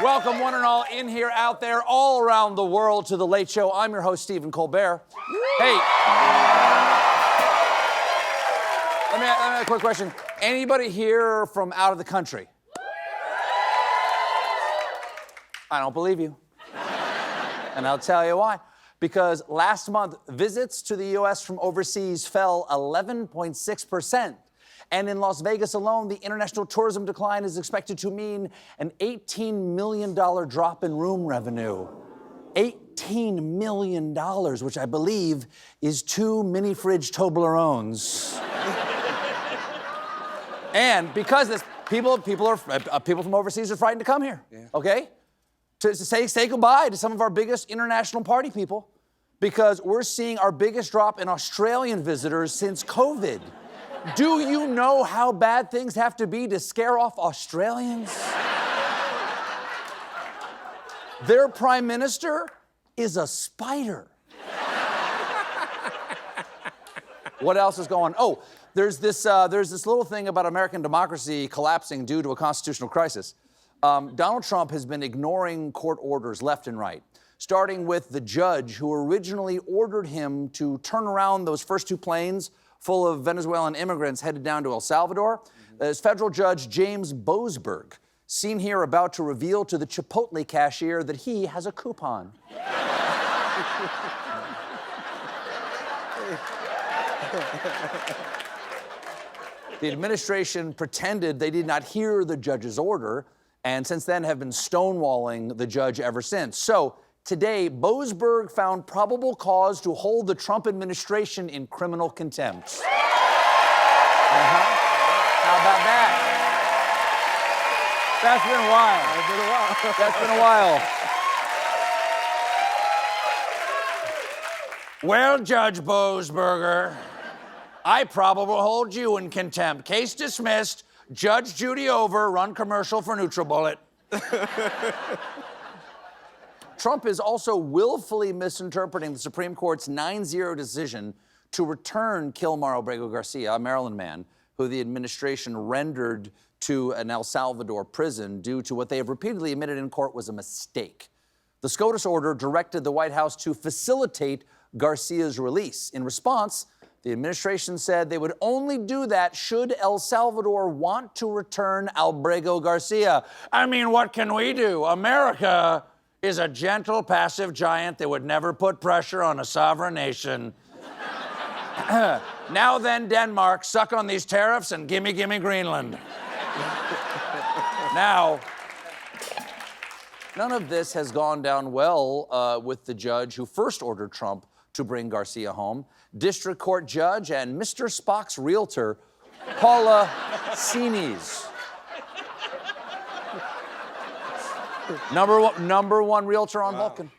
Welcome, one and all, in here, out there, all around the world to The Late Show. I'm your host, Stephen Colbert. Hey. Let me ask a quick question. Anybody here from out of the country? I don't believe you. And I'll tell you why. Because last month, visits to the U.S. from overseas fell 11.6%. And in Las Vegas alone, the international tourism decline is expected to mean an $18 million drop in room revenue. $18 million, which I believe is 2 mini-fridge Toblerones. And because this, people from overseas are frightened to come here, okay? To say goodbye to some of our biggest international party people, because we're seeing our biggest drop in Australian visitors since COVID. Do you know how bad things have to be to scare off Australians? Their prime minister is a spider. What else is going on? Oh, there's this little thing about American democracy collapsing due to a constitutional crisis. Donald Trump has been ignoring court orders left and right, starting with the judge who originally ordered him to turn around those first 2 planes full of Venezuelan immigrants headed down to El Salvador. As federal judge James Boasberg, seen here about to reveal to the Chipotle cashier that he has a coupon. The administration pretended they did not hear the judge's order, and since then have been stonewalling the judge ever since. So today, Boasberg found probable cause to hold the Trump administration in criminal contempt. How about that? That's been a while. That's been a while. Well, Judge Boasberger, I probably hold you in contempt. Case dismissed. Judge Judy over. Run commercial for NutriBullet. Trump is also willfully misinterpreting the Supreme Court's 9-0 decision to return Kilmar Abrego Garcia, a Maryland man, who the administration rendered to an El Salvador prison due to what they have repeatedly admitted in court was a mistake. The SCOTUS order directed the White House to facilitate Garcia's release. In response, the administration said they would only do that should El Salvador want to return Abrego Garcia. I mean, what can we do? America is a gentle, passive giant that would never put pressure on a sovereign nation. Now then, Denmark, suck on these tariffs and gimme Greenland. Now, none of this has gone down well with the judge who first ordered Trump to bring Garcia home. District Court Judge and Mr. Spock's realtor, Paula Sinis. Number one realtor on Vulcan.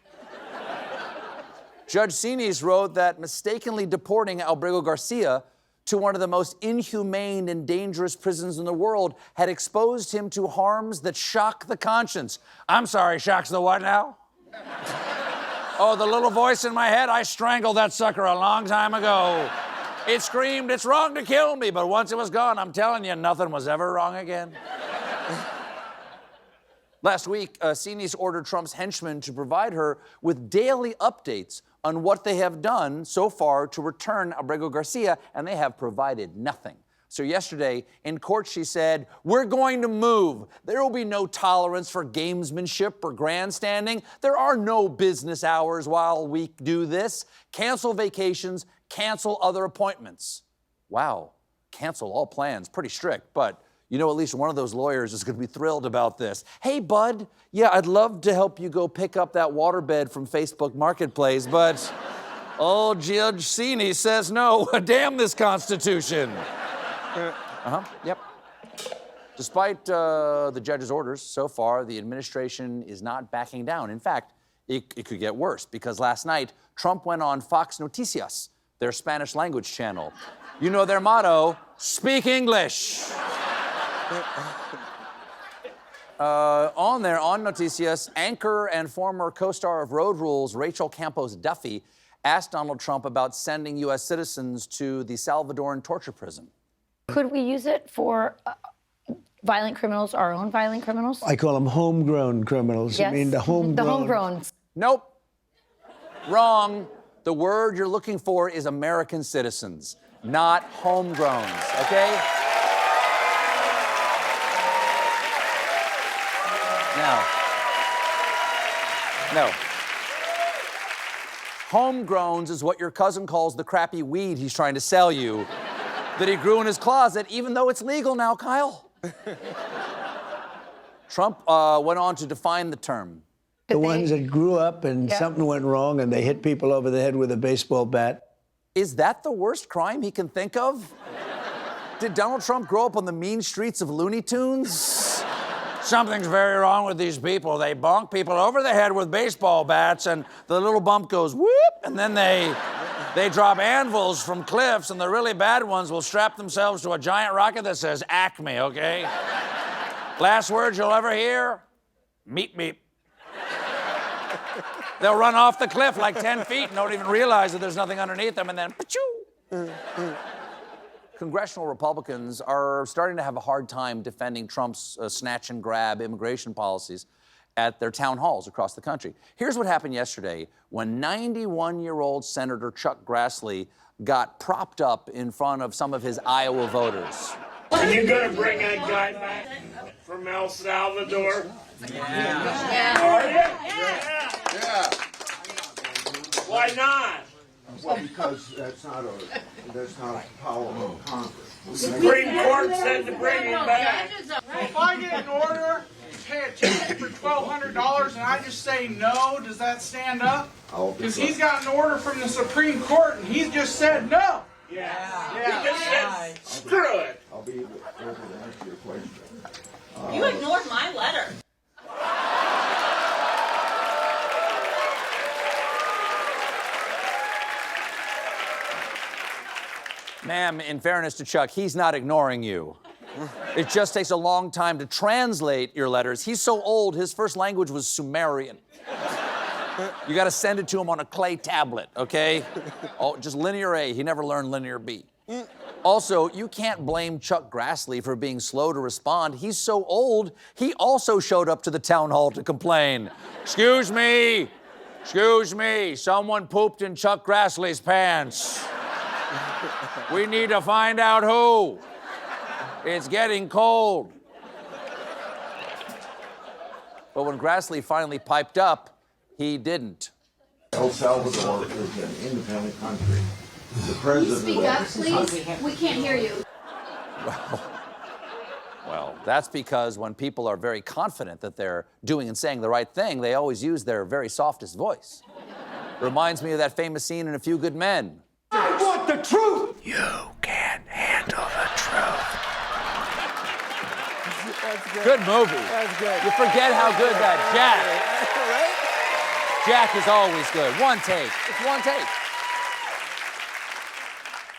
Judge Sinis wrote that mistakenly deporting Abrego Garcia to one of the most inhumane and dangerous prisons in the world had exposed him to harms that shock the conscience. I'm sorry, shocks the what now? Oh, the little voice in my head? I strangled that sucker a long time ago. It screamed, it's wrong to kill me, but once it was gone, I'm telling you, nothing was ever wrong again. Last week, Sinis ordered Trump's henchmen to provide her with daily updates on what they have done so far to return Abrego Garcia, and they have provided nothing. So yesterday, in court, she said, we're going to move. There will be no tolerance for gamesmanship or grandstanding. There are no business hours while we do this. Cancel vacations, cancel other appointments. Wow, cancel all plans, pretty strict, but you know, at least one of those lawyers is going to be thrilled about this. Hey, bud, yeah, I'd love to help you go pick up that waterbed from Facebook Marketplace, but old Judge Sinis says no. Damn this Constitution. Yep. Despite the judge's orders, so far, the administration is not backing down. In fact, it could get worse, because last night, Trump went on Fox Noticias, their Spanish language channel. You know their motto, speak English. On Noticias, anchor and former co-star of Road Rules, Rachel Campos Duffy, asked Donald Trump about sending U.S. citizens to the Salvadoran torture prison. Could we use it for Violent criminals, our own violent criminals? I call them homegrown criminals. Yes. I mean, the homegrown. The homegrowns. Nope. Wrong. The word you're looking for is American citizens, not homegrowns, okay? No. Homegrowns is what your cousin calls the crappy weed he's trying to sell you that he grew in his closet, even though it's legal now, Kyle. Trump went on to define the term. The ones that grew up and something went wrong and they hit people over the head with a baseball bat. Is that the worst crime he can think of? Did Donald Trump grow up on the mean streets of Looney Tunes? Something's very wrong with these people. They bonk people over the head with baseball bats, and the little bump goes whoop, and then they drop anvils from cliffs, and the really bad ones will strap themselves to a giant rocket that says Acme, okay? Last words you'll ever hear? Meep, meep. They'll run off the cliff like 10 feet and don't even realize that there's nothing underneath them, and then, pa-choo! Congressional Republicans are starting to have a hard time defending Trump's snatch and grab immigration policies at their town halls across the country. Here's what happened yesterday when 91-year-old Senator Chuck Grassley got propped up in front of some of his Iowa voters. Are you going to bring that guy back from El Salvador? Yeah. Are you? Yeah. Why not? Well, because that's not a power of Congress. Supreme Court said to bring him back. If I get an order to pay a ticket for $1,200 and I just say no, does that stand up? Because he's got an order from the Supreme Court and he's just said no. Yeah. He just said, screw it. I'll be able to answer your question. You ignored my letter. Ma'am, in fairness to Chuck, he's not ignoring you. It just takes a long time to translate your letters. He's so old, his first language was Sumerian. You gotta send it to him on a clay tablet, okay? Oh, just linear A, he never learned linear B. Also, you can't blame Chuck Grassley for being slow to respond. He's so old, he also showed up to the town hall to complain. Excuse me, someone pooped in Chuck Grassley's pants. We need to find out who. It's getting cold. But when Grassley finally piped up, he didn't. El Salvador is an independent country. The president Speak up, please. We can't hear you. Well, that's because when people are very confident that they're doing and saying the right thing, they always use their very softest voice. Reminds me of that famous scene in A Few Good Men. I want the truth! You can't handle the truth. That's good. Good movie. That's good. You forget how good that Jack is always good. One take. It's one take.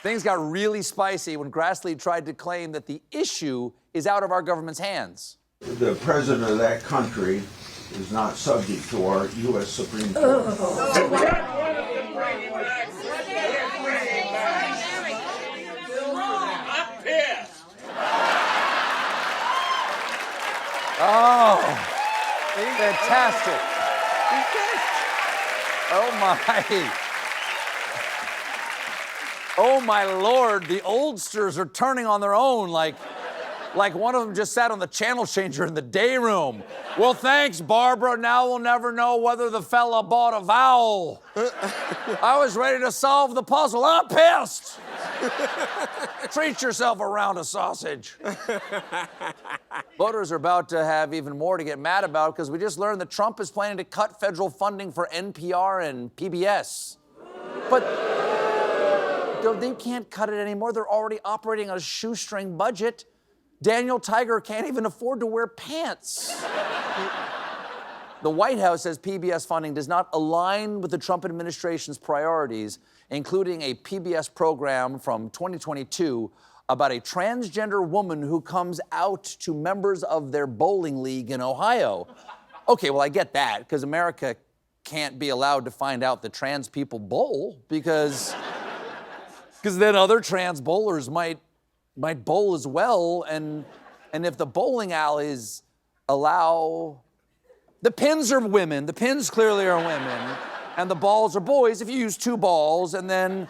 Things got really spicy when Grassley tried to claim that the issue is out of our government's hands. The president of that country is not subject to our U.S. Supreme Court. I'm pissed. Oh, fantastic. Oh my Lord, the oldsters are turning on their own like one of them just sat on the channel changer in the day room. Well, thanks, Barbara. Now we'll never know whether the fella bought a vowel. I was ready to solve the puzzle. I'm pissed. Treat yourself around a sausage. Voters are about to have even more to get mad about because we just learned that Trump is planning to cut federal funding for NPR and PBS. But they can't cut it anymore. They're already operating on a shoestring budget. Daniel Tiger can't even afford to wear pants. The White House says PBS funding does not align with the Trump administration's priorities, including a PBS program from 2022 about a transgender woman who comes out to members of their bowling league in Ohio. Okay, well, I get that, because America can't be allowed to find out that trans people bowl, because then other trans bowlers might bowl as well, and And if the bowling alleys allow, the pins are women, the pins clearly are women, and the balls are boys. If you use 2 balls, and then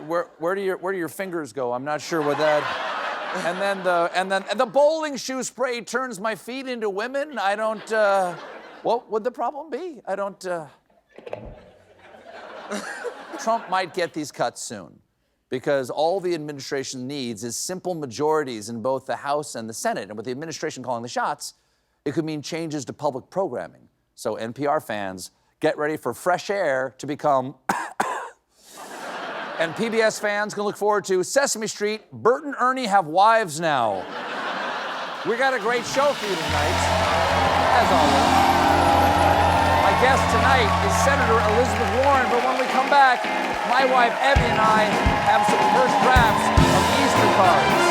where do your fingers go? I'm not sure what that. And the bowling shoe spray turns my feet into women. I don't. What would the problem be? I don't. Trump might get these cuts soon, because all the administration needs is simple majorities in both the House and the Senate. And with the administration calling the shots, it could mean changes to public programming. So NPR fans, get ready for fresh air to become. And PBS fans can look forward to Sesame Street. Bert and Ernie have wives now. We got a great show for you tonight, as always. My guest tonight is Senator Elizabeth Warren, but when we come back, my wife Emmy and I have some first drafts of Easter cards.